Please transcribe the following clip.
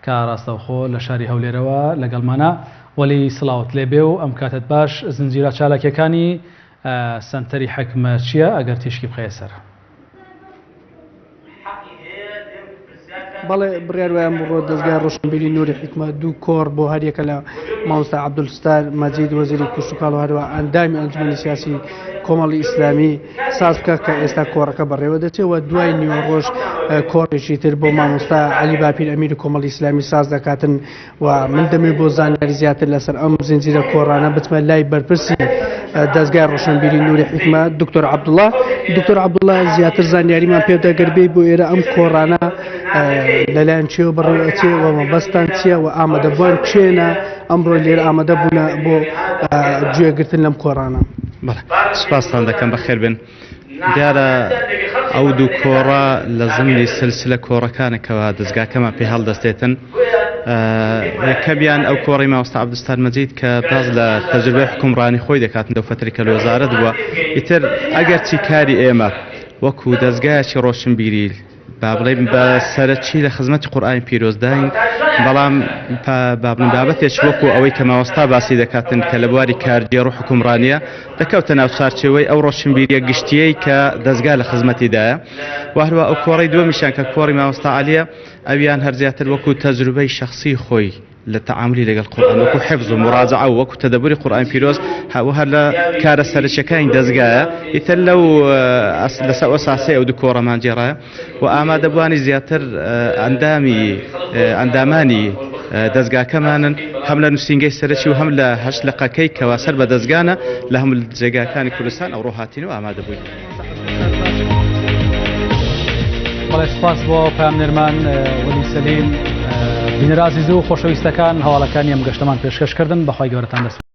کە ڕاستەوخۆ لە شاری هەولێرەوە لەگەڵمانە وەلی سڵاوت لێبێ و ئەم کاتت باش زنجیرە چالاکیەکانی سنتەری حکمە چییە ئەگەر تیشکی بخەیە سەر؟ بەڵێ بڕیار وایە بڕۆ دەستگای ڕۆشنبیری نووری حکمە دوو کۆڕ بۆ هەریەکە لە مامۆستا عەبدولستار مەجید وەزیری کوشتوکاڵ و هەروە ئەندامی ئەنجومەنی سیاسی کۆمەڵی ئیسلامی ساز بکە کە ئێستا کۆڕەکە بەڕێوە دەچێتەوە دوای نیوەڕۆژ کۆڕێکی تر بۆ مامۆستا عەلی باپیر ئەمیر کۆمەڵی ئیسلامی ساز دەکاتن و من دەمێ بۆ زانیاری زیاتر لەسەر ئەم زنجیرە کۆڕانە بچمە لای بەرپرسی دەستگای ڕۆشنبیری نووری حکمە دکتۆر عەبدوڵڵا. دکتۆر عەبدوڵڵا زیاتر زانیاریمان پێدا گەربەی بۆ ئێرە ئەم کۆڕانە لەلایەن چێوە بەڕێوەچێ و مەبەستان چییە و ئامادەبووان چێنە ئەمڕۆ لێرە ئامادە بوونە بۆ گوێگرتن لەم کۆڕانە؟ سوپاستان دەکەم بەخێر بن. دیارە ئەو دوو کۆڕە لە زمانی سلسلە کۆڕەکانێکەوە دەستگاکەمان پێ هەڵدەستێتن. یەکەمیان ئەو کۆڕی مامۆستا عەبدولستار مەجید کە باز لە تەجروبەی حکومڕانی خۆی دەکاتن لەو فەترەی کە لە وەزارەت بووە. ئیتر ئەگەر چی کاری ئێمە وەکو دەستگایەکی ڕۆشنبیری با بڵێم بە سەرەکی لە خزمەتی قورئانی پیرۆزداین، بەڵام بابەتێک وەکو ئەوەی کە مامۆستا باسی دەکاتن کە لە بواری کارگێڕ و حکومڕانیە دەکەوتە ناو چارچێوەی ئەو ڕۆشنبیریە گشتیەی کە دەستگا لە خزمەتیدایە. و هەروە ئەو کۆڕی دووەمیشان کە کۆڕی مامۆستا عەلیە ئەویان هەر زیاتر وەکو تەجروبەی شەخسی خۆی لە تەعاملی لەگەڵ قورئان وەکو حفظ و مراجعە و وەکو تەدەبوری قورئانی پیرۆز هەر لە کارە سەرچیەکانی دەستگایە. ئیتر لەو لەسەر ئەساسی ئەو دوو کۆڕەمان جێڕایە و ئامادەبوانی زیاتر ئەندامانی دەستگاکەمانن هەم لە نووسینگەی سەرەکی و هەم لە هەشت لەقەکەی کەوا سەر بە دەستگانە لە هەموو جێگاکانی کوردستان ئەوڕۆ هاتینەوە ئامادەبووین. بەڵێ سوپاس بۆ پامنێرمان وەلی سەلیم. بینەرازیز و خۆشەویستەکان هەواڵەکانی ئەم گەشتەمان پێشکەشکردن بەخوای گەورەتان دەسپێرم.